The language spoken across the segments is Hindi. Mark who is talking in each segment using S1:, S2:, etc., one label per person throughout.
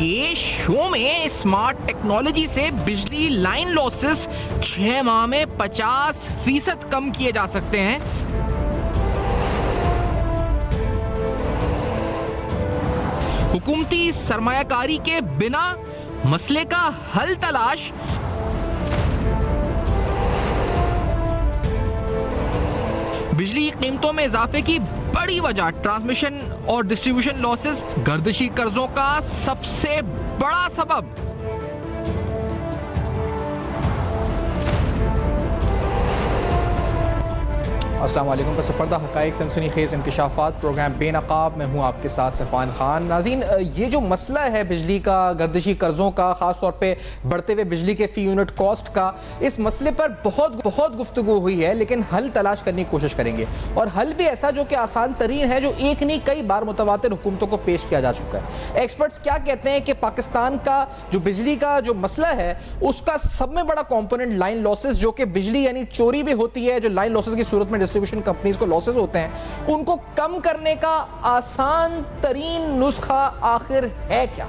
S1: के शो में स्मार्ट टेक्नोलॉजी से बिजली लाइन लॉसेस 6 माह में 50% कम किए जा सकते हैं। हुकूमती सरमायाकारी के बिना मसले का हल तलाश। बिजली की कीमतों में इजाफे की बड़ी वजह ट्रांसमिशन और डिस्ट्रीब्यूशन लॉसेस, गर्दिशी कर्जों का सबसे बड़ा सबब।
S2: अस्सलाम वालेकुम। का सफरदा हक़ाइक़ सनसनीखेज़ इंकशाफात प्रोग्राम बेनकाब में हूँ आपके साथ सफ़ान खान। नाज़रीन, ये जो मसला है बिजली का, गर्दिशी कर्ज़ों का, ख़ास तौर पे बढ़ते हुए बिजली के फ़ी यूनिट कॉस्ट का, इस मसले पर बहुत गुफ्तगू हुई है, लेकिन हल तलाश करने की कोशिश करेंगे। और हल भी ऐसा जो कि आसान तरीन है, जो एक नहीं कई बार मुतवातिर हुकूमतों को पेश किया जा चुका है। एक्सपर्ट्स क्या कहते हैं कि पाकिस्तान का जो बिजली का जो मसला है, उसका सब में बड़ा कॉम्पोनेंट लाइन लॉसेस, जो कि बिजली यानी चोरी भी होती है, जो लाइन लॉसेस की सूरत में डिस्ट्रीब्यूशन कंपनीज को लॉसेस होते हैं, उनको कम करने का आसान तरीन नुस्खा आखिर है क्या?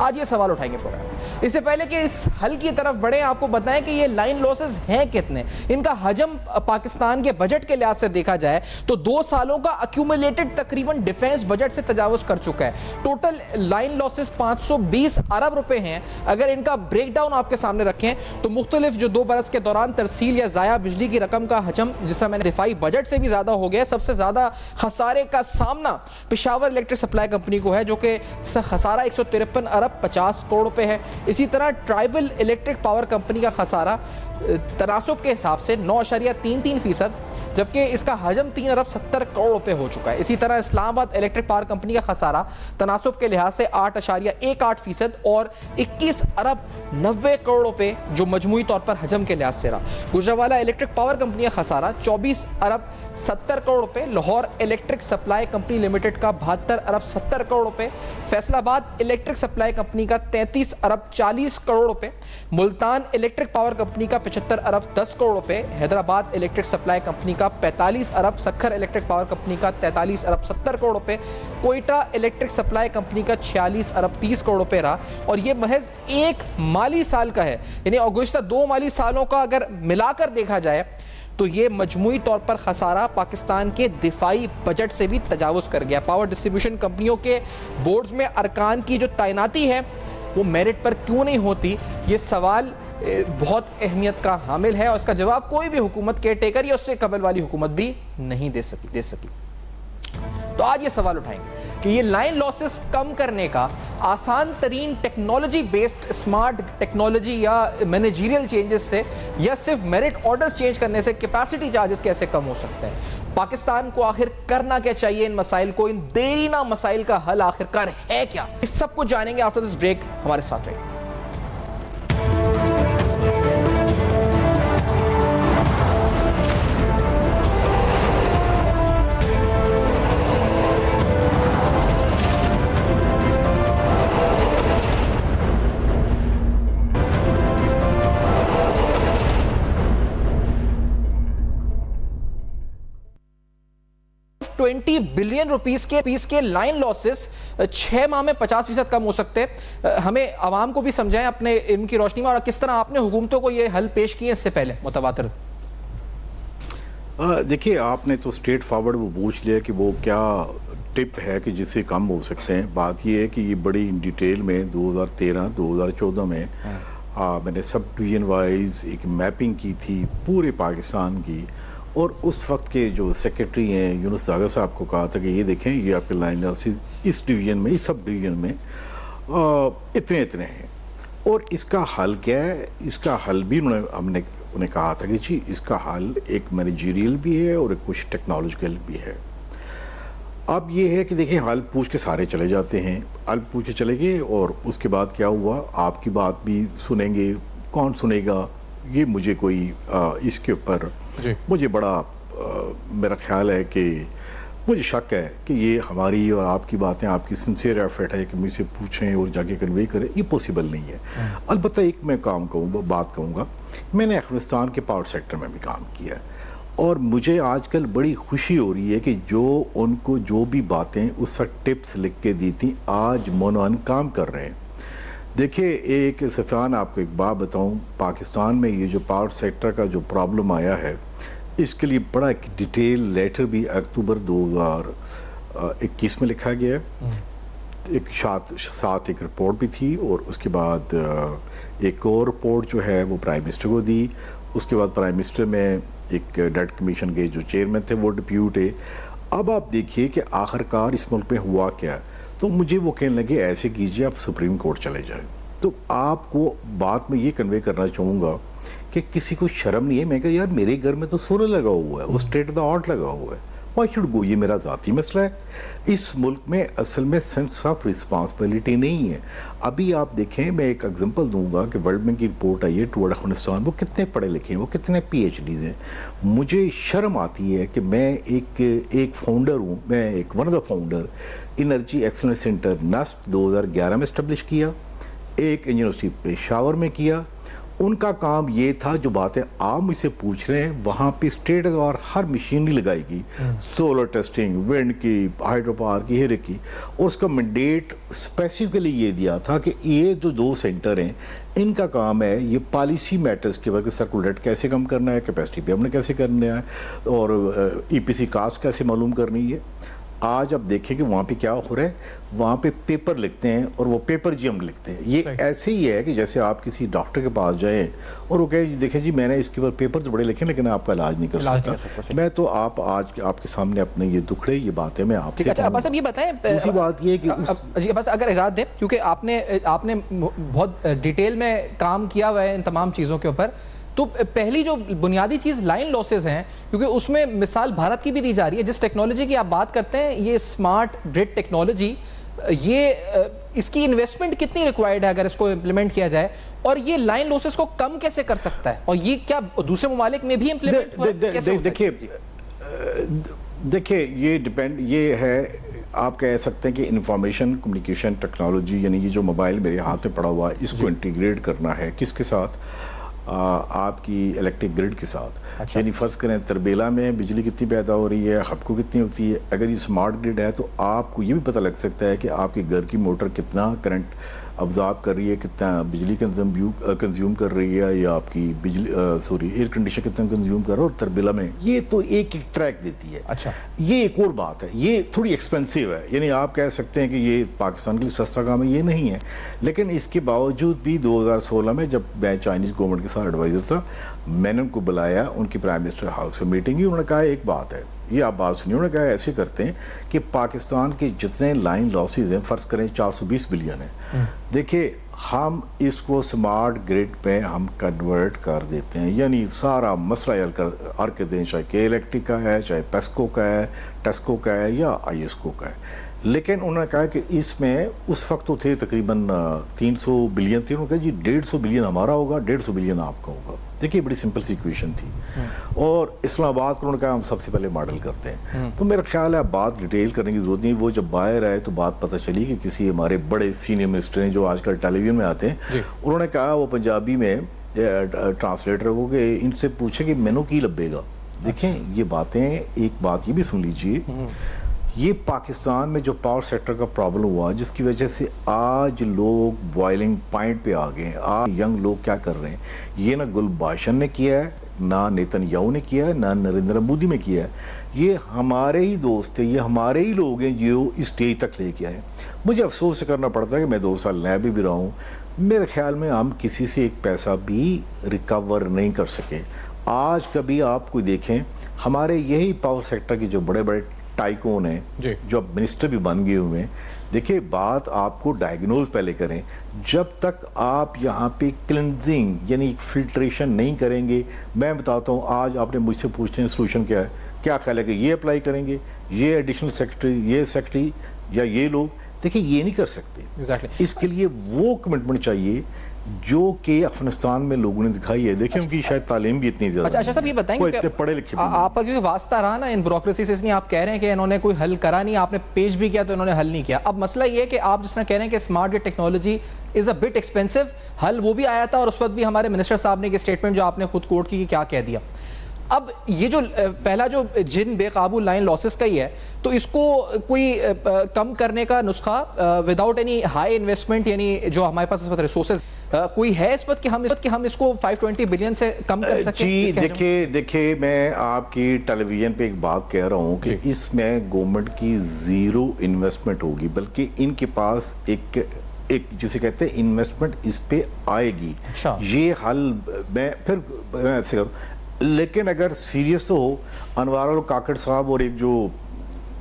S2: आज ये सवाल उठाएंगे प्रोग्राम। इससे पहले कि इस हल की तरफ बढ़े, आपको बताएं कि ये लाइन लॉसेस हैं कितने। इनका हजम पाकिस्तान के बजट के लिहाज से देखा जाए तो 2 सालों का अक्यूमुलेटेड तकरीबन डिफेंस बजट से तजावुज कर चुका है। टोटल लाइन लॉसेस 520 अरब रुपए हैं। अगर इनका ब्रेकडाउन आपके सामने रखें तो मुख्तलिफ जो 2 बरस के दौरान तरसील या ज़ाया बिजली की रकम का हजम, जिसका मैंने दिफाई बजट से भी ज़्यादा हो गया। सबसे ज़्यादा खसारे का सामना पेशावर इलेक्ट्रिक सप्लाई कंपनी को है, जो कि खसारा 153 अरब 50 करोड़ रुपए है। इसी तरह ट्राइबल इलेक्ट्रिक पावर कंपनी का खसारा तनासुब के हिसाब से 9.33%, जबकि इसका हजम 3 अरब 70 करोड़ रुपए हो चुका है। इसी तरह इस्लामाबाद इलेक्ट्रिक पावर कंपनी का खसारा तनासुब के लिहाज से 8.18% और 21 अरब 90 करोड़ रुपए जो मजमूई तौर पर हजम के लिहाज से रहा। गुजरावाला इलेक्ट्रिक पावर कंपनी का खसारा 24 अरब 70 करोड़ रुपए। Lahore electric supply company limited का 72 अरब 70 करोड़ रुपए। फैसलाबाद इलेक्ट्रिक सप्लाई कंपनी का 33 अरब 40 करोड़ रुपए। मुल्तान इलेक्ट्रिक पावर कंपनी का 75 अरब 10 करोड़ रुपए। हैदराबाद इलेक्ट्रिक सप्लाई कंपनी का 45 अरब, सखर इलेक्ट्रिक पावर कंपनी का 43 अरब 70 करोड़ रुपए। कोयटा इलेक्ट्रिक सप्लाई कंपनी का 46 अरब 30 करोड़ रुपए रहा। और यह महज एक माली साल का है, यानी गुज़िश्ता 2 माली सालों का अगर मिलाकर देखा जाए तो ये मजमूई तौर पर खसारा पाकिस्तान के दिफाई बजट से भी तजावुज कर गया। पावर डिस्ट्रीब्यूशन कंपनियों के बोर्ड्स में अरकान की जो तैनाती है वो मेरिट पर क्यों नहीं होती, ये सवाल बहुत अहमियत का हामिल है, और इसका जवाब कोई भी हुकूमत केयर टेकर या उससे कबल वाली हुकूमत भी नहीं दे सकी। तो आज ये सवाल उठाएंगे कि ये लाइन लॉसेस कम करने का आसान तरीन टेक्नोलॉजी बेस्ड स्मार्ट टेक्नोलॉजी या मैनेजरियल चेंजेस से, या सिर्फ मेरिट ऑर्डर्स चेंज करने से कैपेसिटी चार्जेस कैसे कम हो सकते हैं। पाकिस्तान को आखिर करना क्या चाहिए इन मसाइल को, इन देरीना मसाइल का हल आखिरकार है क्या, इस सब को जानेंगे आफ्टर दिस ब्रेक। हमारे साथ रहिए। 20 बिलियन रुपीस के लाइन लॉसेस 6 माह में 50% कम हो सकते हैं। हमें आवाम को भी समझाएं अपने इल्म की रोशनी में, और किस तरह आपने हुकूमतों को ये हल पेश किए इससे पहले मुतवातिर।
S3: देखिए, आपने तो स्ट्रेट फॉरवर्ड वो पूछ लिया कि वो क्या टिप है कि जिससे कम हो सकते हैं। बात ये है कि ये बड़ी डिटेल में 2013-2014 में मैंने सब डिवीजन वाइज एक मैपिंग की थी पूरे पाकिस्तान की, और उस वक्त के जो सेक्रेटरी हैं यूनुस दागा साहब को कहा था कि ये देखें, ये आपके लाइन लॉसेस इस डिवीजन में, इस सब डिवीजन में इतने हैं, और इसका हल क्या है। इसका हल भी हमने उन्हें कहा था कि जी इसका हल एक मैनेजरियल भी है और एक कुछ टेक्नोलॉजिकल भी है। अब ये है कि देखिए, हल पूछ के सारे चले जाते हैं, हल पूछ के चले गए, और उसके बाद क्या हुआ, आपकी बात भी सुनेंगे, कौन सुनेगा ये मुझे कोई इसके ऊपर मुझे बड़ा मेरा ख्याल है कि मुझे शक है कि ये हमारी और आपकी बातें, आपकी सिंसियर एफर्ट है कि मुझसे पूछें और जाके कन्वे करें, ये पॉसिबल नहीं है। अलबत्ता एक मैं बात कहूँगा, मैंने अफगानिस्तान के पावर सेक्टर में भी काम किया है, और मुझे आजकल बड़ी खुशी हो रही है कि जो उनको जो भी बातें उस वक्त टिप्स लिख के दी थी, आज मोनोन काम कर रहे हैं। देखिए, एक सफ़ान आपको एक बात बताऊं, पाकिस्तान में ये जो पावर सेक्टर का जो प्रॉब्लम आया है, इसके लिए बड़ा एक डिटेल लेटर भी अक्टूबर 2021 में लिखा गया है। एक साथ एक रिपोर्ट भी थी और उसके बाद एक और रिपोर्ट जो है वो प्राइम मिनिस्टर को दी। उसके बाद प्राइम मिनिस्टर में एक डेट कमीशन के जो चेयरमैन थे वो डिप्यूट है। अब आप देखिए कि आखिरकार इस मुल्क में हुआ क्या। तो मुझे वो कहने लगे ऐसे कीजिए आप सुप्रीम कोर्ट चले जाएं। तो आपको बात में ये कन्वे करना चाहूँगा कि किसी को शर्म नहीं है। मैं कहा यार मेरे घर में तो सोलर लगा हुआ है, वो स्टेट ऑफ द आर्ट लगा हुआ है, व्हाई शुड गो, ये मेरा ज़ाती मसला है। इस मुल्क में असल में सेंस ऑफ रिस्पॉन्सिबिलिटी नहीं है। अभी आप देखें, मैं एक एग्जांपल दूंगा कि वर्ल्ड बैंक की रिपोर्ट आई है टूवर्ड अफगानिस्तान, वो कितने पढ़े लिखे हैं, वो कितने PhDs हैं। मुझे शर्म आती है कि मैं एक फाउंडर हूँ, मैं एक one of the founder energy excellence centre नस्ट 2011 में इस्टेब्लिश किया, एक यूनिवर्सिटी पेशावर में किया। उनका काम ये था, जो बातें आप मुझसे पूछ रहे हैं, वहाँ पे स्टेट और हर मशीनरी लगाएगी, सोलर टेस्टिंग, विंड की, हाइड्रो पावर की, हेरे की। और उसका मैंडेट स्पेसिफिकली ये दिया था कि ये जो 2 सेंटर हैं, इनका काम है ये पॉलिसी मैटर्स के वक्त सर्कुलर डेट कैसे कम करना है, कैपेसिटी पेमेंट कैसे करना है, और EPC कास्ट कैसे मालूम करनी है। आज अब देखें कि वहाँ पे क्या हो रहा है, वहाँ पे पेपर लिखते हैं और वो पेपर जी हम लिखते हैं। ये ऐसे ही है कि जैसे आप किसी डॉक्टर के पास जाएं और वो कहे जी देखें जी मैंने इसके ऊपर पेपर तो बड़े लिखे लेकिन आपका इलाज नहीं कर सकता। मैं तो आज आपके सामने अपने ये दुखड़े ये बातें मैं आपसे।
S2: अच्छा बस अब ये बताएं,
S3: दूसरी बात ये कि
S2: बस अगर इजाज़त दें, क्योंकि आपने बहुत डिटेल में काम किया हुआ है इन तमाम चीज़ों के ऊपर। तो पहली जो बुनियादी चीज़ लाइन लॉसेस हैं, क्योंकि उसमें मिसाल भारत की भी दी जा रही है। जिस टेक्नोलॉजी की आप बात करते हैं, ये स्मार्ट ग्रिड टेक्नोलॉजी, ये इसकी इन्वेस्टमेंट कितनी रिक्वायर्ड है अगर इसको इम्प्लीमेंट किया जाए, और ये लाइन लॉसेस को कम कैसे कर सकता है, और ये क्या दूसरे ममालिक में भी इम्प्लीमेंट कैसे?
S3: देखिए ये डिपेंड, ये है, आप कह सकते हैं कि इंफॉर्मेशन कम्युनिकेशन टेक्नोलॉजी, यानी ये जो मोबाइल मेरे हाथ में पड़ा हुआ है, इसको इंटीग्रेट करना है किसके साथ, आपकी इलेक्ट्रिक ग्रिड के साथ।
S2: अच्छा।
S3: यानी फ़र्ज़ करें तरबेला में बिजली कितनी पैदा हो रही है, हब को कितनी होती है। अगर ये स्मार्ट ग्रिड है तो आपको ये भी पता लग सकता है कि आपके घर की मोटर कितना करंट अब्जॉर्ब कर रही है, कितना बिजली कंज्यूम कर रही है, या आपकी बिजली एयर कंडीशनर कितना कंज्यूम कर रहा है। और तरबेला में ये तो एक ट्रैक देती है।
S2: अच्छा, ये
S3: एक और बात है, ये थोड़ी एक्सपेंसिव है, यानी आप कह सकते हैं कि ये पाकिस्तान के लिए सस्ता काम है, ये नहीं है। लेकिन इसके बावजूद भी 2016 में जब मैं चाइनीज़ गवर्नमेंट के साथ एडवाइज़र था, मैंने उनको बुलाया, उनकी प्राइम मिनिस्टर हाउस में मीटिंग हुई। उन्होंने कहा एक बात है, ये आप बात सुनिए। उन्होंने कहा ऐसे करते हैं कि पाकिस्तान के जितने लाइन लॉसेज हैं, फ़र्ज़ करें 420 बिलियन है, देखिए हम इसको स्मार्ट ग्रिड पे हम कन्वर्ट कर देते हैं, यानी सारा मसला हल कर दें, चाहे के इलेक्ट्रिक का है, चाहे पेस्को का है, टेस्को का है, या ISCO का है। लेकिन उन्होंने कहा कि इसमें उस वक्त तो थे तकरीबन 300 बिलियन थे। उन्होंने कहा जी 150 बिलियन हमारा होगा, 150 बिलियन आपका होगा। देखिए बड़ी सिंपल सी इक्वेशन थी। और इस्लामाबाद को उन्होंने कहा हम सबसे पहले मॉडल करते हैं। तो मेरा ख्याल है बात डिटेल करने की जरूरत नहीं। वो जब बाहर आए तो बात पता चली कि किसी हमारे बड़े सीनियर मिनिस्टर हैं जो आजकल टेलीविजन में आते हैं, उन्होंने कहा वो पंजाबी में ट्रांसलेटर को कि इनसे पूछे कि मेनू की लबेगा। देखें ये बातें, एक बात ये भी सुन लीजिए, ये पाकिस्तान में जो पावर सेक्टर का प्रॉब्लम हुआ, जिसकी वजह से आज लोग बॉइलिंग पॉइंट पे आ गए। आज यंग लोग क्या कर रहे हैं, ये ना गुलबाशन ने किया है, ना नेतन्याहू ने किया है, ना नरेंद्र मोदी ने किया है, ये हमारे ही दोस्त हैं, ये हमारे ही लोग हैं जो इस स्टेज तक लेके आए। मुझे अफसोस करना पड़ता है कि मैं 2 साल नया भी रहा हूँ। मेरे ख्याल में हम किसी से एक पैसा भी रिकवर नहीं कर सके। आज कभी आप कोई देखें, हमारे यही पावर सेक्टर के जो बड़े बड़े टाइकोन हैं, जो अब मिनिस्टर भी बन गए हुए हैं, देखिए बात आपको डायग्नोज पहले करें। जब तक आप यहाँ पे क्लिनजिंग यानी फिल्ट्रेशन नहीं करेंगे, मैं बताता हूँ, आज आपने मुझसे पूछते हैं सोल्यूशन क्या है, क्या ख्याल है कि ये अप्लाई करेंगे, ये एडिशनल सेक्रेटरी, ये सेक्रेटरी या ये लोग, देखिए ये नहीं कर सकते।
S2: exactly.
S3: इसके लिए वो कमिटमेंट चाहिए जो कि अफगानिस्तान में लोगों ने दिखाई है। देखिए उनकी शायद तालीम भी इतनी ज्यादा।
S2: अच्छा साहब ये बताएंगे कि
S3: पढ़े लिखे
S2: आपका जो वास्ता रहा ना इन ब्यूरोक्रेसी से, इसलिए आप कह रहे हैं कि इन्होंने कोई हल करा नहीं, आपने पेश भी किया तो इन्होंने हल नहीं किया। अब मसला ये है कि आप जिस तरह कह रहे हैं कि smart grid technology is a bit expensive, हल वो भी आया था और उस वक्त भी हमारे मिनिस्टर साहब ने एक स्टेटमेंट जो आपने खुद कोट की क्या कह दिया। अब ये जो पहला जो जिन बेकाबू लाइन लॉसेस का ही है, तो इसको कोई कम करने का नुस्खा विदाउट एनी हाई इन्वेस्टमेंट, यानी जो हमारे पास इस वक्त रिसोर्सेज कोई है इस वक्त कि हम इसको 520 बिलियन से कम कर सकें?
S3: जी देखिए मैं आपकी टेलीविजन पे एक बात कह रहा हूँ कि इसमें गवर्नमेंट की ज़ीरो इन्वेस्टमेंट होगी, बल्कि इनके पास एक जिसे कहते हैं इन्वेस्टमेंट इस पे आएगी।
S2: अच्छा।
S3: ये हल मैं ऐसे करूँ, लेकिन अगर सीरियस तो हो, अनवारुल काकड़ साहब और एक जो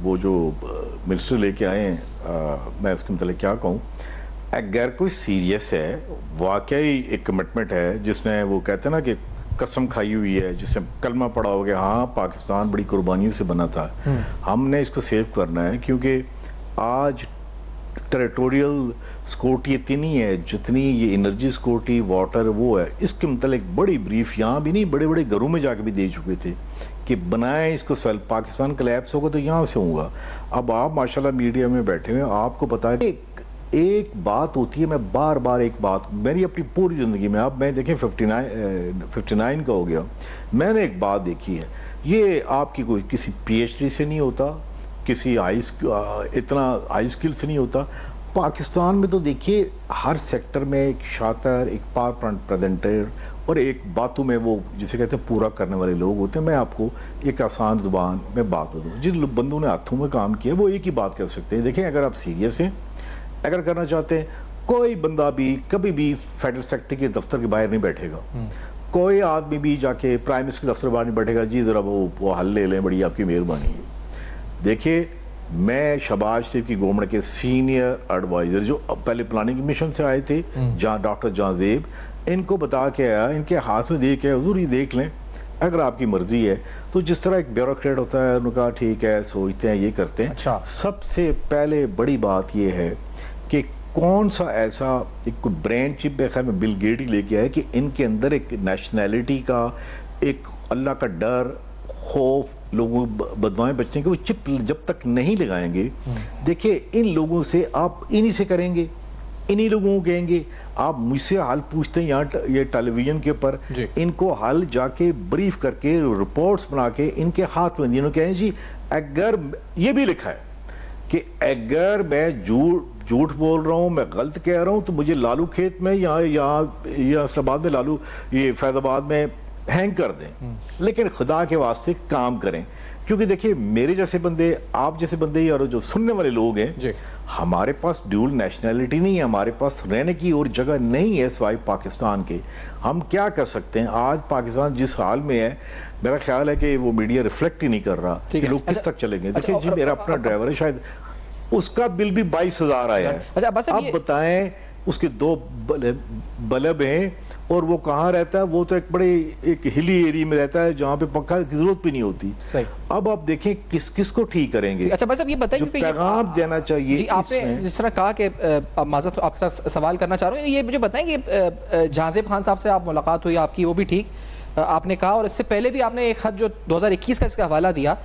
S3: मिनिस्टर लेके आए हैं, मैं इसके मतलब क्या कहूँ, अगर कोई सीरियस है, वाकई एक कमिटमेंट है, जिसमें वो कहते हैं ना कि कसम खाई हुई है, जिसमें कलमा पड़ा हो गया, हाँ पाकिस्तान बड़ी कुर्बानियों से बना था, हमने इसको सेव करना है, क्योंकि आज टेरिटोरियल सिक्योरिटी इतनी है जितनी ये एनर्जी सिक्योरिटी, वाटर वो है। इसके मतलब एक बड़ी ब्रीफ यहाँ भी नहीं, बड़े बड़े घरों में जाके भी दे चुके थे कि बनाएं इसको, सेल पाकिस्तान कोलैप्स होगा तो यहाँ से होगा। अब आप माशाल्लाह मीडिया में बैठे हुए, आपको पता है एक बात होती है, मैं बार बार एक बात मेरी अपनी पूरी ज़िंदगी में, अब मैं देखें 59 का हो गया, मैंने एक बात देखी है, ये आपकी कोई किसी PhD से नहीं होता, किसी इतना हाई स्किल से नहीं होता। पाकिस्तान में तो देखिए हर सेक्टर में एक शातिर, एक पावर पॉइंट प्रेजेंटर और एक बातों में वो जिसे कहते हैं पूरा करने वाले लोग होते हैं। मैं आपको एक आसान जुबान में बात बताऊँ, जिन बंदों ने हाथों में काम किया वो एक ही बात कर सकते हैं। देखें, अगर आप सीरियस हैं, अगर करना चाहते हैं, कोई बंदा भी कभी भी फेडरल सेक्रेटरी के दफ्तर के बाहर नहीं बैठेगा, कोई आदमी भी जाके प्राइम मिनिस्टर के दफ्तर बाहर नहीं बैठेगा, जी ज़रा वो हल ले लें, बड़ी आपकी मेहरबानी है। देखिए, मैं शहबाज शरीफ की गवर्नमेंट के सीनियर एडवाइज़र जो पहले प्लानिंग मिशन से आए थे, जहाँ डॉक्टर जाजेब, इनको बता के आया, इनके हाथ में दे के हुजूर ये देख लें, अगर आपकी मर्जी है तो जिस तरह एक ब्यूरोक्रेट होता है, उन्होंने कहा ठीक है, सोचते हैं, ये करते हैं।
S2: अच्छा।
S3: सबसे पहले बड़ी बात ये है कि कौन सा ऐसा एक ब्रेन चिप है, खैर में बिल गेट ही लेके आया, कि इनके अंदर एक नेशनैलिटी का, एक अल्लाह का डर, खौफ, लोगों बदवाएं बचने के, वो चिप जब तक नहीं लगाएंगे, देखिए इन लोगों से आप इन्हीं से करेंगे, इन्हीं लोगों को कहेंगे। आप मुझसे हाल पूछते हैं यहाँ ये टेलीविजन के ऊपर, इनको हाल जाके ब्रीफ करके रिपोर्ट्स बना के इनके हाथ में दिए, कहें जी अगर ये भी लिखा है कि अगर मैं झूठ बोल रहा हूँ, मैं गलत कह रहा हूँ, तो मुझे लालू खेत में या इस्लामाबाद में, लालू ये फैजाबाद में हैंग कर दें, लेकिन खुदा के वास्ते काम करें। क्योंकि देखिए, मेरे जैसे बंदे, आप जैसे बंदे और जो सुनने वाले लोग हैं, हमारे पास ड्यूल नेशनैलिटी नहीं है, हमारे पास रहने की और जगह नहीं है सिवाय पाकिस्तान के। हम क्या कर सकते हैं? आज पाकिस्तान जिस हाल में है, मेरा ख्याल है कि वो मीडिया रिफ्लेक्ट ही नहीं कर रहा कि लोग किस तक चलेंगे। देखिए जी, मेरा अपना ड्राइवर है, शायद उसका बिल भी 22,000 आया है। अब बताएं, उसके 2 बल्ब हैं और वो कहाँ रहता है? वो तो एक हिली एरिया में रहता है जहाँ पे पंखा की जरूरत भी नहीं होती। सही। अब आप देखें किस को ठीक करेंगे।
S2: अच्छा, बस अब ये बताएं, क्योंकि
S3: पैगाम देना चाहिए
S2: जी, आपने जिस तरह कहा कि माज़रत आपके साथ सवाल करना चाह रहा हूँ, ये मुझे बताएं कि जाज़ेब खान साहब से आप मुलाकात हुई आपकी, वो भी ठीक आपने कहा, और इससे पहले भी आपने एक खत जो 2021 का इसका हवाला दिया।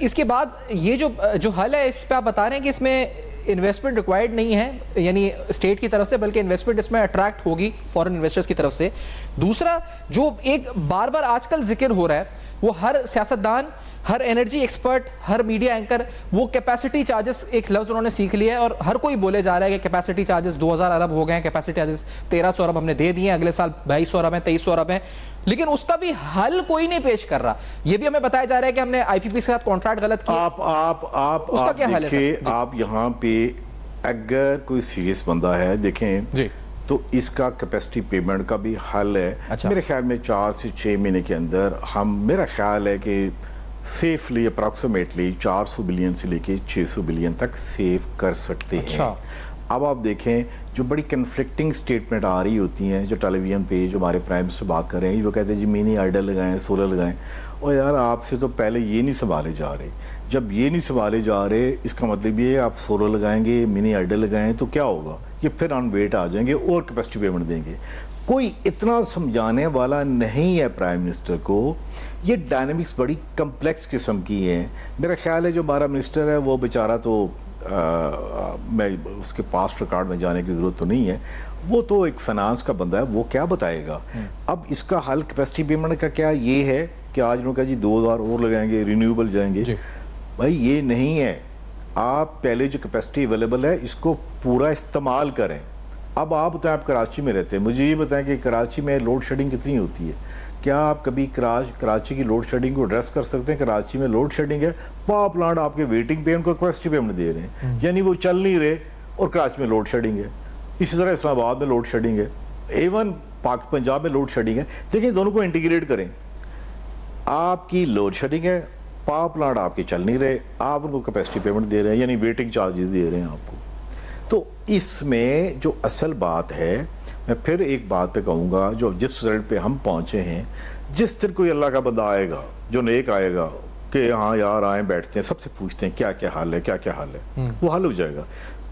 S2: इसके बाद ये जो हल है, इस पर आप बता रहे हैं कि इसमें इन्वेस्टमेंट रिक्वायर्ड नहीं है, यानी स्टेट की तरफ से, बल्कि इन्वेस्टमेंट इसमें अट्रैक्ट होगी फॉरेन इन्वेस्टर्स की तरफ से। दूसरा, जो एक बार बार आजकल जिक्र हो रहा है, वो हर सियासतदान, हर एनर्जी एक्सपर्ट, हर मीडिया एंकर, वो कैपेसिटी चार्जेस, एक लफ्ज़ उन्होंने सीख लिया है और हर कोई बोले जा रहा है कि कैपेसिटी चार्जेस 2000 अरब हो गए हैं, कैपेसिटी चार्जेस 1300 अरब हमने दे दिए, अगले साल 2200 अरब हैं, 2300 अरब हैं, लेकिन उसका भी हल कोई नहीं पेश कर रहा। ये भी हमें बताया जा रहा है कि हमने IPP के साथ कॉन्ट्रैक्ट गलत किया।
S3: उसका क्या हल है? आप यहाँ पे अगर कोई सीरियस बंदा है, देखें जी, तो इसका कैपेसिटी पेमेंट का भी हल है। अच्छा। मेरे ख्याल में 4 से 6 महीने के अंदर मेरा ख्याल है कि सेफली अप्रॉक्सीमेटली 400 बिलियन से लेके 600 बिलियन तक सेव कर सकते हैं। अब आप देखें, जो बड़ी कन्फ्लिक्टिंग स्टेटमेंट आ रही होती हैं, जो टेलीविजन पे जो हमारे प्राइम मिनिस्टर बात कर रहे हैं, वो कहते हैं जी मिनी हाइडल लगाएं, सोलर लगाएं, और यार आपसे तो पहले ये नहीं संभाले जा रहे। जब ये नहीं संभाले जा रहे, इसका मतलब ये आप सोलर लगाएंगे, मिनी हाइडल लगाएं तो क्या होगा? ये फिर ऑन वेट आ जाएंगे और कैपेसिटी पेमेंट देंगे। कोई इतना समझाने वाला नहीं है प्राइम मिनिस्टर को। ये डायनेमिक्स बड़ी कम्प्लेक्स किस्म की है। मेरा ख्याल है जो हमारा मिनिस्टर है वो बेचारा तो मैं उसके पास्ट रिकॉर्ड में जाने की ज़रूरत तो नहीं है, वो तो एक फाइनेंस का बंदा है, वो क्या बताएगा। अब इसका हल कैपेसिटी पेमेंट का क्या ये है कि आज उन्होंने कहा जी 2000 और लगाएंगे, रिन्यूएबल जाएंगे। भाई ये नहीं है, आप पहले जो कैपेसिटी अवेलेबल है इसको पूरा इस्तेमाल करें। अब आप बताएं, आप कराची में रहते हैं, मुझे ये बताएं कि कराची में लोड शेडिंग कितनी होती है? क्या आप कभी कराची की लोड शेडिंग को एड्रेस कर सकते हैं? कराची में लोड शेडिंग है, पावर प्लांट आपके वेटिंग पे, उनको कैपेसिटी पेमेंट दे रहे हैं, यानी वो चल नहीं रहे और कराची में लोड शेडिंग है। इसी तरह इस्लामाबाद में लोड शेडिंग है, इवन पंजाब में लोड शेडिंग है। देखिए दोनों को इंटीग्रेट करें। आपकी लोड शेडिंग है, पावर प्लांट आपके चल नहीं रहे, आप उनको कैपेसिटी पेमेंट दे रहे हैं, यानी वेटिंग चार्जेस दे रहे हैं आपको। तो इसमें जो असल बात है, मैं फिर एक बात पे कहूँगा, जो जिस रिजल्ट पे हम पहुँचे हैं, जिस दिन कोई अल्लाह का बंदा आएगा जो नेक आएगा कि हाँ यार आए बैठते हैं, सबसे पूछते हैं क्या क्या हाल है, क्या क्या हाल है, वो हल हो जाएगा।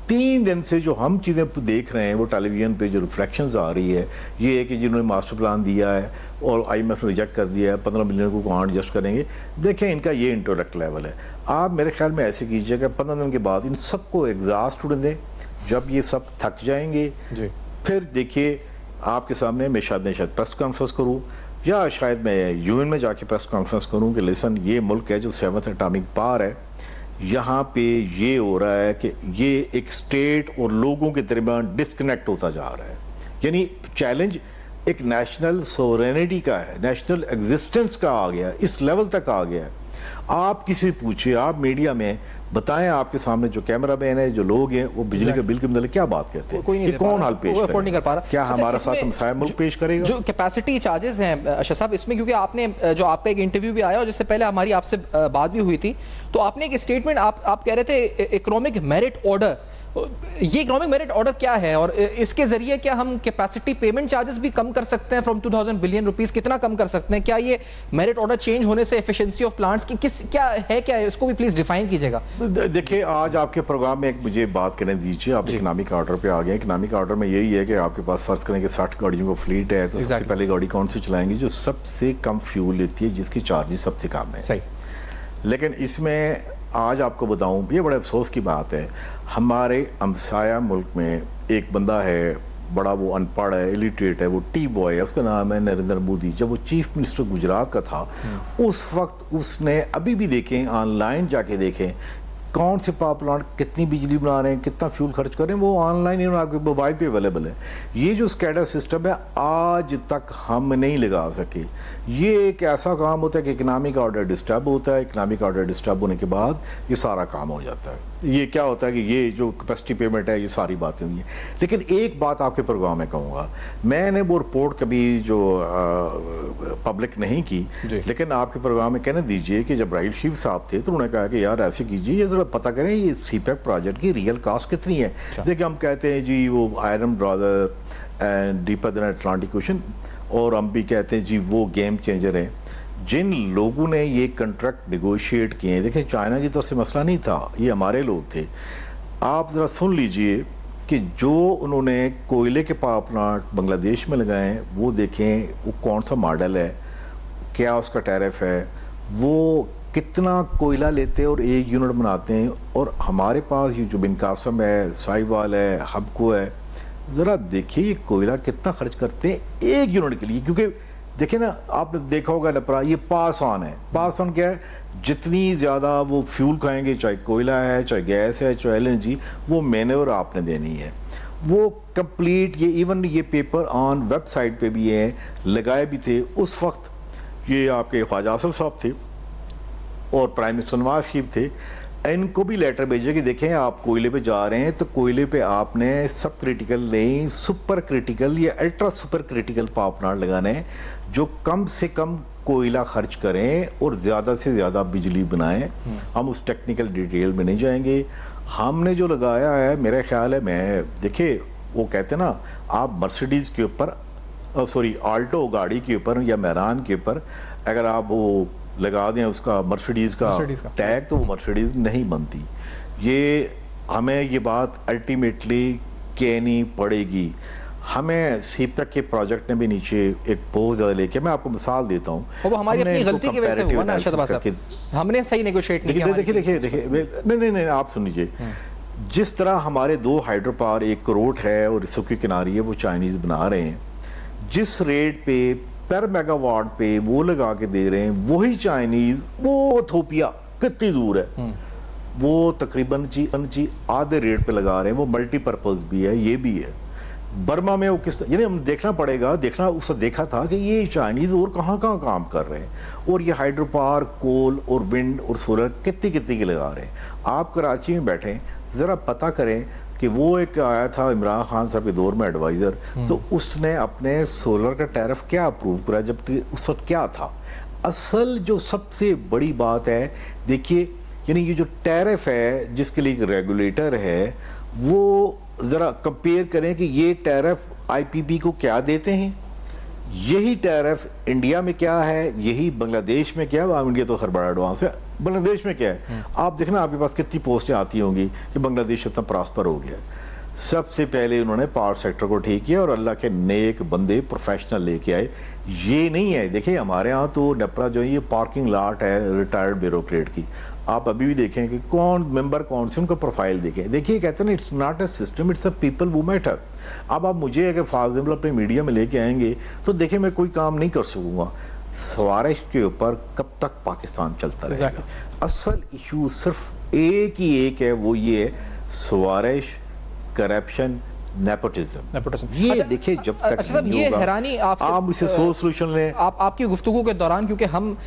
S3: 3 दिन से जो हम चीज़ें देख रहे हैं, वो टेलीविजन पे जो रिफ्लेक्शंस आ रही है, ये है कि जिन्होंने मास्टर प्लान दिया है और IMF ने रिजेक्ट कर दिया है, 15 बिलियन को कहाँ एडजस्ट करेंगे। देखें इनका ये इंटरेक्ट लेवल है। आप मेरे ख्याल में ऐसे कीजिएगा, 15 दिन के बाद इन सबको एग्जॉस्ट उड़ने दें। जब ये सब थक जाएंगे फिर देखिए आपके सामने मैं शायद प्रेस कॉन्फ्रेंस करूँ, या शायद मैं UN में जाके प्रेस कॉन्फ्रेंस करूँ कि लिसन, ये मुल्क है जो 7th एटॉमिक पावर है, यहाँ पे ये हो रहा है कि ये एक स्टेट और लोगों के दरमियान डिस्कनेक्ट होता जा रहा है। यानी चैलेंज एक नेशनल सोवरेनिटी का है, नेशनल एग्जिस्टेंस का आ गया, इस लेवल तक आ गया है। आप किसी पूछिए, आप मीडिया में बताएं, आपके सामने जो कैमरा मैन है, जो लोग हैं, वो बिजली के बिल के मतलब क्या बात कहते हैं, ये कौन हाल पेश
S2: अफोर्ड नहीं कर पा रहा?
S3: क्या हमारा साथ हमसाया मुल्क पेश करेगा?
S2: जो कैपेसिटी चार्जेस हैं अशरफ साहब, इसमें क्योंकि आपने जो आपका एक इंटरव्यू भी आया और जिससे पहले हमारी आपसे बात भी हुई थी, तो आपने एक स्टेटमेंट आप कह रहे थे इकोनॉमिक मेरिट ऑर्डर। ये इकोनॉमिक मेरिट ऑर्डर क्या है और इसके जरिए क्या हम कैपेसिटी पेमेंट चार्जेस भी कम कर सकते हैं? फ्रॉम 2000 बिलियन रुपीस कितना कम कर सकते हैं? क्या ये मेरिट ऑर्डर चेंज होने से एफिशिएंसी ऑफ प्लांट्स की क्या है, इसको भी प्लीज डिफाइन कीजिएगा।
S3: देखिए आज आपके प्रोग्राम में एक मुझे बात करने दीजिए, आप इकोनॉमिक ऑर्डर पे आ गए। इकोनॉमिक ऑर्डर में यही है कि आपके पास फर्ज करें कि 60 गाड़ियों को फ्लीट है, तो सबसे पहले गाड़ी कौन सी चलाएंगे? जो सबसे कम फ्यूल लेती है, जिसकी चार्जेस सबसे कम है।
S2: सही।
S3: लेकिन इसमें आज आपको बताऊं, ये बड़े अफसोस की बात है, हमारे हमसाया मुल्क में एक बंदा है, बड़ा वो अनपढ़ है, इलिटरेट है, वो टी बॉय है, उसका नाम है नरेंद्र मोदी। जब वो चीफ मिनिस्टर गुजरात का था, उस वक्त उसने, अभी भी देखें ऑनलाइन जाके देखें, कौन से पावर प्लांट कितनी बिजली बना रहे हैं, कितना फ्यूल खर्च कर रहे हैं, वो ऑनलाइन आपके मोबाइल पे अवेलेबल है। ये जो स्कैडर सिस्टम है आज तक हम नहीं लगा सके। ये एक ऐसा काम होता है कि इकोनॉमिक ऑर्डर डिस्टर्ब होता है, इकोनॉमिक ऑर्डर डिस्टर्ब होने के बाद ये सारा काम हो जाता है। ये क्या होता है कि ये जो कैपेसिटी पेमेंट है, ये सारी बातें हुई हैं। लेकिन एक बात आपके प्रोग्राम में कहूँगा, मैंने वो रिपोर्ट कभी जो पब्लिक नहीं की, लेकिन आपके प्रोग्राम में कहने दीजिए कि जब राहिल शीफ साहब थे तो उन्होंने कहा कि यार ऐसे कीजिए, ये जरा पता करें ये CPEC प्रोजेक्ट की रियल कास्ट कितनी है। देखिए हम कहते हैं जी वो iron brother and deeper than Atlantic ocean, और हम भी कहते हैं जी वो गेम चेंजर है। जिन लोगों ने ये कॉन्ट्रैक्ट नेगोशिएट किए, देखें चाइना की तरफ से मसला नहीं था, ये हमारे लोग थे। आप ज़रा सुन लीजिए कि जो उन्होंने कोयले के पावर प्लांट बांग्लादेश में लगाए हैं, वो देखें वो कौन सा मॉडल है, क्या उसका टैरिफ है, वो कितना कोयला लेते हैं और एक यूनिट बनाते हैं। और हमारे पास ये जो बिन कासम है, साहिवाल है, हबको है, ज़रा देखिए ये कोयला कितना खर्च करते हैं एक यूनिट के लिए। क्योंकि देखिए ना, आपने देखा होगा लपरा, ये पास ऑन है। पास ऑन क्या है? जितनी ज़्यादा वो फ्यूल खाएंगे, चाहे कोयला है, चाहे गैस है, चाहे LNG, वो मैन्योर आपने देनी है। वो कंप्लीट, ये इवन ये पेपर ऑन वेबसाइट पे भी है, लगाए भी थे उस वक्त। ये आपके ख्वाजा आसिफ साहब थे और प्राइम मिनिस्टर नवाज शरीफ थे, इनको भी लेटर भेजे कि देखें आप कोयले पे जा रहे हैं तो कोयले पे आपने सब क्रिटिकल नहीं, सुपर क्रिटिकल या ultra super critical power plant लगाने हैं, जो कम से कम कोयला खर्च करें और ज़्यादा से ज़्यादा बिजली बनाएं। हम उस टेक्निकल डिटेल में नहीं जाएंगे। हमने जो लगाया है, मेरा ख्याल है, मैं देखिए वो कहते हैं ना, आप मर्सिडीज़ के ऊपर, सॉरी आल्टो गाड़ी के ऊपर या मैरान के ऊपर अगर आप वो लगा दें उसका मर्सिडीज़ का टैग, तो वो मर्सिडीज़ नहीं बनती। ये हमें ये बात अल्टीमेटली कहनी पड़ेगी। हमें CPEC के प्रोजेक्ट ने भी नीचे एक बहुत ज़्यादा लेके, मैं आपको मिसाल देता हूँ,
S2: वो हमारी अपनी गलती की वजह से हुआ ना अरशद साहब, हमने सही नेगोशिएट नहीं किया।
S3: देखिए नहीं आप सुन लीजिए, जिस तरह हमारे 2 हाइड्रो पावर, एक करोट है और इसके किनारी है, वो चाइनीज़ बना रहे हैं, जिस रेट पे पर मेगावाट पे वो लगा के दे रहे हैं, वही चाइनीज, वो इथोपिया कितनी दूर है, वो तकरीबन जी आधे रेट पे लगा रहे हैं। वो मल्टीपर्पज भी है, ये भी है। बर्मा में वो किस, यानी हम देखना पड़ेगा, देखना उससे देखा था कि ये चाइनीज और कहाँ कहाँ काम कर रहे हैं, और ये हाइड्रो पावर, कोल और विंड और सोलर कितनी कितनी के लगा रहे हैं। आप कराची में बैठे ज़रा पता करें कि वो एक आया था इमरान खान साहब के दौर में एडवाइज़र, तो उसने अपने सोलर का टैरिफ क्या अप्रूव करा, जबकि उस वक्त क्या था। असल जो सबसे बड़ी बात है, देखिए, यानी ये जो टैरिफ है जिसके लिए एक रेगुलेटर है, वो ज़रा कंपेयर करें कि ये टैरिफ आईपीपी को क्या देते हैं, यही टैरिफ इंडिया में क्या है, यही बांग्लादेश में क्या है। इंडिया तो खैर बड़ा एडवांस है, बांग्लादेश में क्या है आप देखना, आपके पास कितनी पोस्टें आती होंगी कि बांग्लादेश इतना प्रॉस्पर हो गया। सबसे पहले उन्होंने पावर सेक्टर को ठीक किया और अल्लाह के नेक बंदे प्रोफेशनल लेके आए। ये नहीं है, देखिए हमारे यहाँ तो नेपरा जो है ये पार्किंग लॉट है रिटायर्ड ब्यूरोक्रेट की। आप अभी भी देखें कि कौन मेंबर कौन से, उनका प्रोफाइल देखें, देखिए कहते हैं it's not a system, it's a people वो मैटर। अब आप मुझे अगर फॉर एग्जाम्पल अपने मीडिया में लेके आएंगे तो देखिए मैं कोई काम नहीं कर सकूंगा। सवारिश के ऊपर कब तक पाकिस्तान चलता रहेगा? असल इशू सिर्फ एक ही एक है, वो ये है सवारिश, करप्शन, नेपोटिज्म। ये
S2: अच्छा,
S3: देखिए जब तक
S2: अच्छा साहब, ये हैरानी
S3: आप इसे सोल्यूशन लें।
S2: आपकी गुफ्तगू के दौरान, क्योंकि हम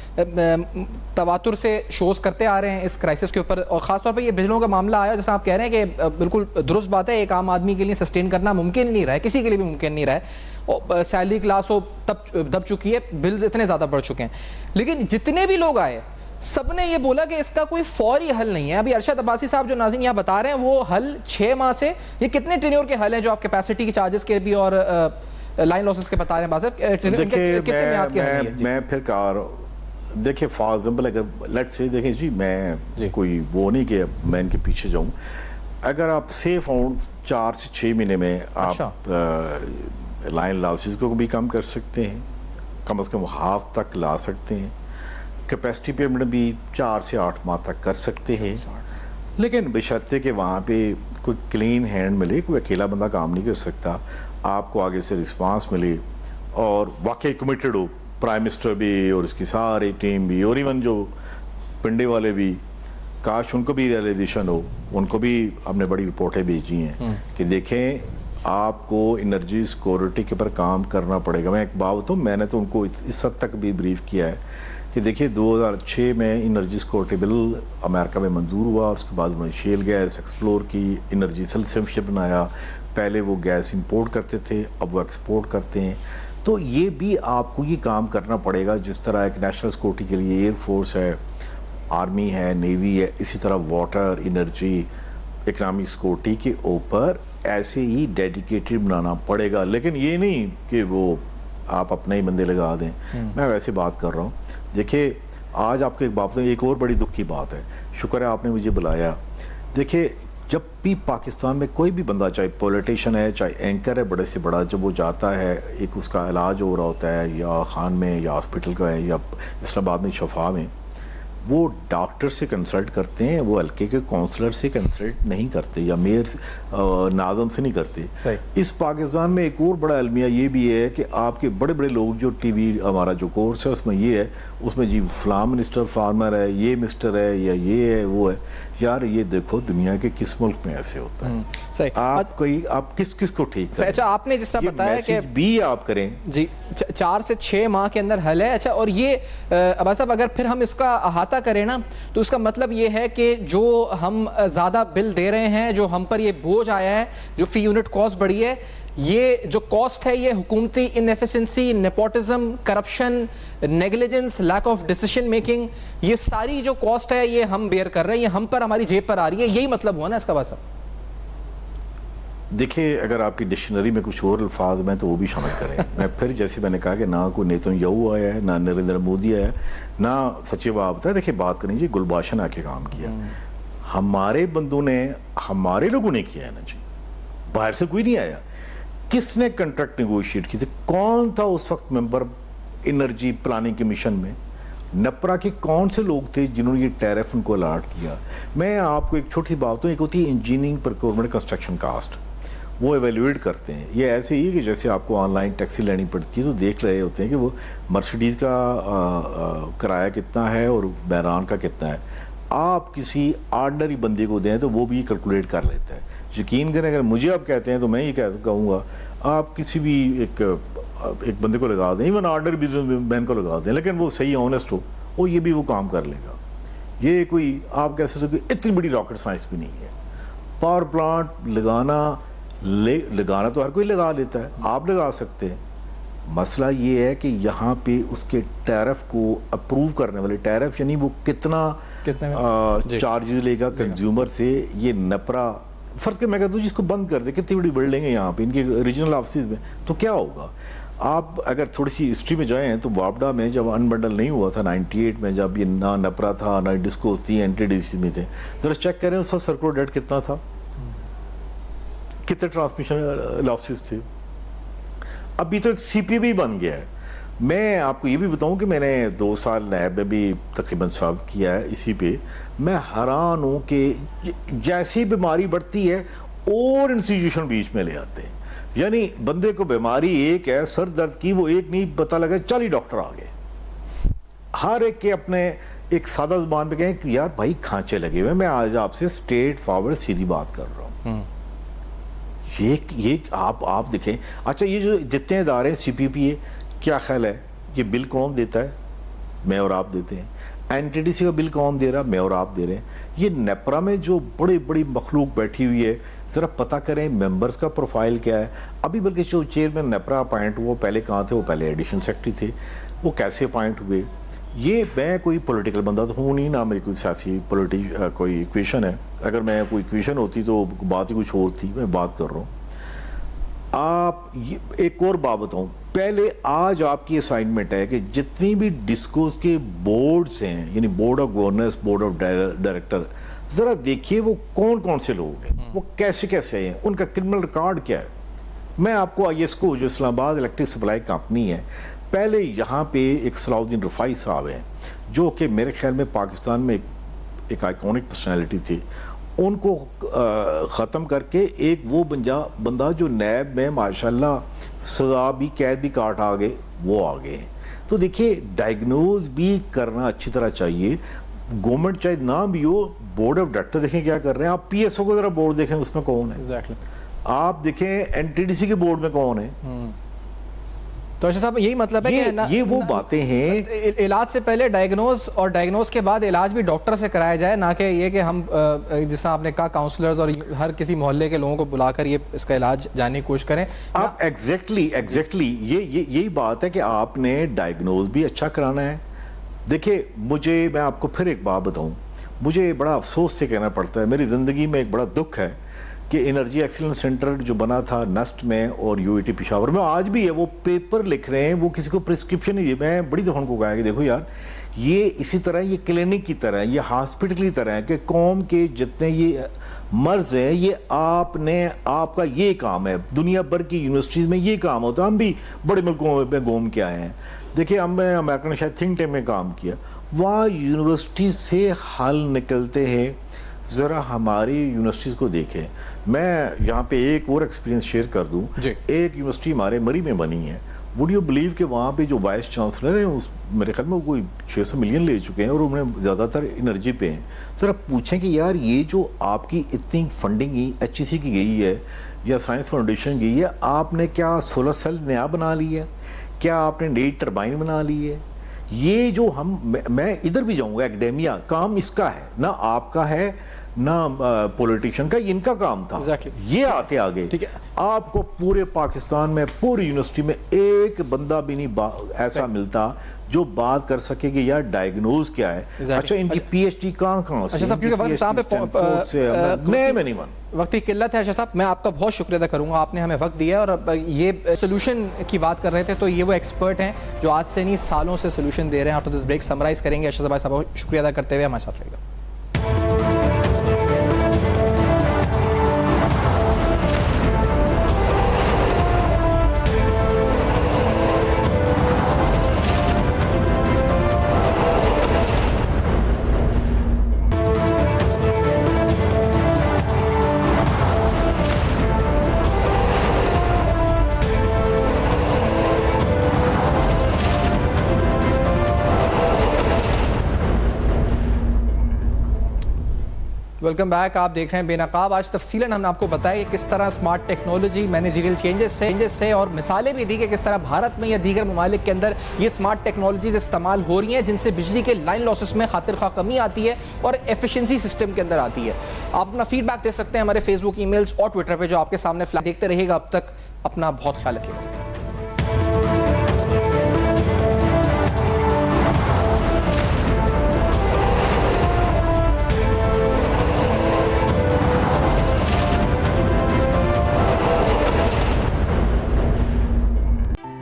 S2: तवातुर से शोज करते आ रहे हैं इस क्राइसिस के ऊपर, और खासतौर पर ये बिजलियों का मामला आया, जैसा आप कह रहे हैं कि बिल्कुल दुरुस्त बात है, एक आम आदमी के लिए सस्टेन करना मुमकिन नहीं रहा है, किसी के लिए भी मुमकिन नहीं रहा है। सैलरी क्लास हो तब दब चुकी है, बिल्स इतने ज़्यादा बढ़ चुके हैं, लेकिन जितने भी लोग आए सबने ये बोला कि इसका कोई फौरी हल नहीं है। अभी अरशद अब्बासी साहब जो नाज़रीन यहाँ बता रहे हैं वो हल 6 माह से, ये कितने टेन्योर के हल हैं जो आप कैपेसिटी के चार्जेस के भी और लाइन लॉसेस के बता रहे हैं?
S3: देखिए मैं फिर कहा, देखिए फॉर एग्जाम्पल अगर लेट्स से देखिए जी, मैं कोई वो नहीं कि मैं इनके पीछे जाऊँ। अगर आप सेफ हों 4 से 6 महीने में आप लाइन लॉसेस को भी कम कर सकते हैं, कम से कम हाफ तक ला सकते हैं। कैपेसिटी पेमेंट भी 4 से 8 माह तक कर सकते हैं, लेकिन बशर्ते कि वहाँ पे कोई क्लीन हैंड मिले, कोई अकेला बंदा काम नहीं कर सकता, आपको आगे से रिस्पांस मिले और वाकई कमिटेड हो, प्राइम मिनिस्टर भी और उसकी सारी टीम भी, और इवन जो पिंडे वाले भी, काश उनको भी रियलाइजेशन हो। उनको भी हमने बड़ी रिपोर्टें भेजी हैं कि देखें आपको एनर्जी सिक्योरिटी के ऊपर काम करना पड़ेगा। मैं एक बात बताऊँ, मैंने तो उनको इस हद तक भी ब्रीफ किया है कि देखिए 2006 में एनर्जी सिक्योरिटी बिल अमेरिका में मंजूर हुआ, उसके बाद उन्होंने शेल गैस एक्सप्लोर की, एनर्जी सिस्टम बनाया। पहले वो गैस इंपोर्ट करते थे, अब वो एक्सपोर्ट करते हैं। तो ये भी आपको ये काम करना पड़ेगा, जिस तरह एक नेशनल सिक्योरिटी के लिए एयरफोर्स है, आर्मी है, नेवी है, इसी तरह वाटर, एनर्जी, इकनॉमिक सिक्योरिटी के ऊपर ऐसे ही डेडिकेटेड बनाना पड़ेगा। लेकिन ये नहीं कि वो आप अपने ही बंदे लगा दें। मैं वैसे बात कर रहा हूँ। देखिए आज आपको एक बात, एक और बड़ी दुख की बात है, शुक्र है आपने मुझे बुलाया। देखिए जब भी पाकिस्तान में कोई भी बंदा, चाहे पॉलिटिशियन है, चाहे एंकर है बड़े से बड़ा, जब वो जाता है, एक उसका इलाज हो रहा होता है या खान में या हॉस्पिटल का है या इस्लामाबाद में शफा में, वो डॉक्टर से कंसल्ट करते हैं, वो हल्के के काउंसलर से कंसल्ट नहीं करते या मेयर नाज़म से नहीं करते। इस पाकिस्तान में एक और बड़ा अलमिया ये भी है कि आपके बड़े बड़े लोग जो टीवी, हमारा जो कोर्स है उसमें ये है, उसमें जी फलां मिनिस्टर फार्मर है, ये मिस्टर है या ये है वो है। यार ये देखो दुनिया के किस मुल्क में ऐसे होता है? आप किस किस को ठीक करें?
S2: अच्छा, आपने जिस तरह बताया कि
S3: भी आप करें
S2: जी 4 से 6 माह के अंदर हल है। अच्छा, और ये अब्बास साहब अगर फिर हम इसका अहाता करें ना, तो इसका मतलब ये है कि जो हम ज़्यादा बिल दे रहे हैं, जो हम पर ये बोझ आया है, जो फी यूनिट कॉस्ट बढ़ी है, ये जो कॉस्ट है ये हुकूमती inefficiency, nepotism, corruption, negligence, lack of decision making, ये सारी जो कॉस्ट है ये हम बेयर कर रहे हैं, ये हम पर, हमारी जेब पर आ रही है। यही मतलब हुआ ना इसका? बस
S3: देखिए अगर आपकी डिक्शनरी में कुछ और अल्फाज में तो वो भी शामिल करें। मैं फिर जैसे मैंने कहा कि ना कोई नेतन्याहू आया है, ना नरेंद्र मोदी आया है, ना सच्ची बात है। देखिए बात करें जी, गुलबाशन आके काम किया, हमारे बंदों ने, हमारे लोगों ने किया है ना जी, बाहर से कोई नहीं आया। किसने कंट्रैक्ट नेगोशिएट किए थे? कौन था उस वक्त मेंबर एनर्जी प्लानिंग कमीशन में? नपरा के कौन से लोग थे जिन्होंने ये टैरिफ उनको अलॉट किया? मैं आपको एक छोटी सी बात हूँ, एक होती है इंजीनियरिंग प्रोक्योरमेंट कंस्ट्रक्शन कास्ट, वो एवेल्यूएट करते हैं। ये ऐसे ही कि जैसे आपको ऑनलाइन टैक्सी लेनी पड़ती है तो देख रहे होते हैं कि वो मर्सिडीज़ का किराया कितना है और बैरान का कितना है। आप किसी ऑर्डिनरी बंदे को दें तो वो भी कैलकुलेट कर लेता है। यकीन करें, अगर मुझे आप कहते हैं तो मैं ये कहूँगा आप किसी भी एक बंदे को लगा दें, इवन ऑर्डिनरी बिजनेसमैन को लगा दें, लेकिन वो सही ऑनेस्ट हो, वो ये भी वो काम कर लेगा। ये कोई आप कह सकते हो कि इतनी बड़ी रॉकेट साइंस भी नहीं है। पावर प्लांट लगाना तो हर कोई लगा लेता है, आप लगा सकते हैं। मसला ये है कि यहाँ पे उसके टैरिफ को अप्रूव करने वाले, टैरिफ यानी वो कितना चार्जेस लेगा कंज्यूमर से, ये नपरा फर्ज कर मैं कहता हूँ जिसको बंद कर दे, कितनी बड़ी बिल्डिंग है यहाँ पे इनके रीजनल ऑफिस में, तो क्या होगा। आप अगर थोड़ी सी हिस्ट्री में जाएं तो वापडा में जब अनबंडल नहीं हुआ था 98 में, जब ये ना नपरा था ना डिस्कोस थी, एनटीडीसी में थे, जरा चेक करें उस वक्त सर्कुलर डेट कितना था, कितने ट्रांसमिशन लॉसेस थे। अभी तो एक सीपीबी बन गया है। मैं आपको ये भी बताऊं कि मैंने 2 साल नैब में भी तकरीबन सर्व किया है इसी पे। मैं हैरान हूँ कि जैसी बीमारी बढ़ती है और इंस्टीट्यूशन बीच में ले आते हैं। यानी बंदे को बीमारी एक है सर दर्द की, वो एक नहीं पता लगा 40 डॉक्टर आ गए, हर एक के अपने एक सादा ज़बान पे कहें कि यार भाई खांचे लगे हुए। मैं आज आपसे स्ट्रेट फॉरवर्ड सीधी बात कर रहा हूँ। ये आप देखें। अच्छा, ये जो जितने इदारे CPPA, क्या ख्याल है ये बिल कौन देता है? मैं और आप देते हैं। एनटीडीसी का बिल कौन दे रहा? मैं और आप दे रहे हैं। ये नेपरा में जो बड़ी बड़ी मखलूक बैठी हुई है, ज़रा पता करें मेंबर्स का प्रोफाइल क्या है। अभी बल्कि जो चेयरमैन नेपरा अपॉइंट हुए, पहले कहाँ थे? वो पहले एडिशनल सेक्रेटरी थे, वो कैसे अपॉइंट हुए? ये मैं कोई पॉलिटिकल बंदा तो हूँ नहीं, ना मेरी कोई सियासी कोई इक्वेशन है। अगर मैं कोई इक्वेशन होती तो बात ही कुछ और थी। मैं बात कर रहा हूँ। आप एक और बात बताऊँ, पहले आज आपकी असाइनमेंट है कि जितनी भी डिस्कोस के बोर्ड्स हैं, यानी board of governors, board of director, ज़रा देखिए वो कौन कौन से लोग हैं, वो कैसे कैसे हैं, उनका क्रिमिनल रिकॉर्ड क्या है। मैं आपको ISCO जो इस्लामाबाद इलेक्ट्रिक सप्लाई कंपनी है, पहले यहाँ पे एक सलाउद्दीन रफ़ाई साहब हैं जो कि मेरे ख्याल में पाकिस्तान में एक आइकॉनिक पर्सनैलिटी थी। उनको ख़त्म करके एक वो बंदा जो नैब में माशाल्लाह सज़ा भी कैद भी काट आ गए, वो आ गए। तो देखिए डायग्नोज भी करना अच्छी तरह चाहिए। गवर्नमेंट चाहे ना भी हो, बोर्ड ऑफ डायरेक्टर देखें क्या कर रहे हैं। आप PSO को ज़रा बोर्ड देखें, उसमें कौन है।
S2: Exactly.
S3: आप देखें NTDC के बोर्ड में कौन है।
S2: तो अच्छा साहब, यही मतलब है कि
S3: ये वो बातें हैं।
S2: इलाज से पहले डायग्नोज और डायग्नोज के बाद इलाज भी डॉक्टर से कराया जाए, ना कि ये कि हम जिस तरह आपने कहा काउंसलर्स और हर किसी मोहल्ले के लोगों को बुलाकर ये इसका इलाज जानने की कोशिश करें।
S3: आप एग्जैक्टली यही बात है कि आपने डायग्नोज भी अच्छा कराना है। देखिए मैं आपको फिर एक बात बताऊं, मुझे बड़ा अफसोस से कहना पड़ता है, मेरी ज़िंदगी में एक बड़ा दुख है कि एनर्जी एक्सीलेंस सेंटर जो बना था नस्ट में और UAT पेशावर में, आज भी है, वो पेपर लिख रहे हैं, वो किसी को प्रिस्क्रिप्शन नहीं है। मैं बड़ी दफ़ा उनको कहा कि देखो यार, ये इसी तरह ये क्लिनिक की तरह है, ये हॉस्पिटल की तरह है कि कौम के जितने ये मर्ज हैं, ये आपका ये काम है। दुनिया भर की यूनिवर्सिटीज़ में ये काम होता है। हम भी बड़े मुल्कों में घूम के आए हैं। देखिए, हमने अमेरिकन शायद थिंक टैंक में काम किया, वहाँ यूनिवर्सिटी से हल निकलते हैं। ज़रा हमारी यूनिवर्सिटीज़ को देखें। मैं यहाँ पे एक और एक्सपीरियंस शेयर कर दूँ। एक यूनिवर्सिटी हमारे मरी में बनी है। वुड यू बिलीव कि वहाँ पे जो वाइस चांसलर हैं, उस मेरे ख्याल में वो कोई 600 मिलियन ले चुके हैं और उन्हें ज़्यादातर एनर्जी पे हैं। ज़रा पूछें कि यार ये जो आपकी इतनी फंडिंग HEC की गई है या साइंस फाउंडेशन की है, आपने क्या सोलर सेल नया बना लिया है? क्या आपने नई टरबाइन बना ली है? ये जो मैं इधर भी जाऊंगा, एकेडेमिया काम इसका है, ना आपका है ना पॉलिटिशियन का, इनका काम था। ये आते आगे। ठीक है, आपको पूरे पाकिस्तान में पूरी यूनिवर्सिटी में एक बंदा भी नहीं ऐसा मिलता जो बात कर सके कि यार डायग्नोज क्या है। अच्छा, इनकी PhD कहाँ से?
S2: वक्त की किल्लत है। अच्छा साहब, मैं आपका बहुत शुक्रिया अदा करूंगा, आपने हमें वक्त दिया और ये सोल्यूशन की बात कर रहे थे। तो ये वो एक्सपर्ट हैं जो आज से नहीं सालों से सोल्यूशन दे रहे हैं। आफ्टर दिस ब्रेक समराइज करेंगे। अच्छा साहब, बहुत शुक्रिया अदा करते हुए हमारे साथ रहेगा। Welcome back. आप देख रहे हैं बेनकाब। आज तफसीलन हमने आपको बताया कि किस तरह स्मार्ट टेक्नोलॉजी मैनेजरियल चेंजेस से और मिसालें भी दी कि किस तरह भारत में या दीगर ममालिक के अंदर ये स्मार्ट टेक्नोलॉजीज इस्तेमाल हो रही हैं जिनसे बिजली के लाइन लॉसेस में खातिर खा कमी आती है और एफिशिएंसी सिस्टम के अंदर आती है। आप अपना फीडबैक दे सकते हैं हमारे फेसबुक, ईमेल्स और ट्विटर पर जो आपके सामने फ्लैश देखते रहिएगा। अब तक अपना बहुत ख्याल रखिएगा।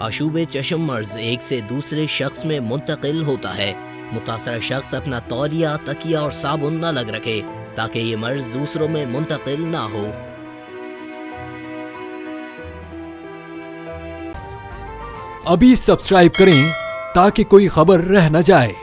S4: आशूब चशम मर्ज एक से दूसरे शख्स में मुंतकिल होता है। मुतासरा शख्स अपना तौलिया, तकिया और साबुन न लग रखे ताकि ये मर्ज दूसरों में मुंतकिल ना हो।
S5: अभी सब्सक्राइब करें ताकि कोई खबर रह न जाए।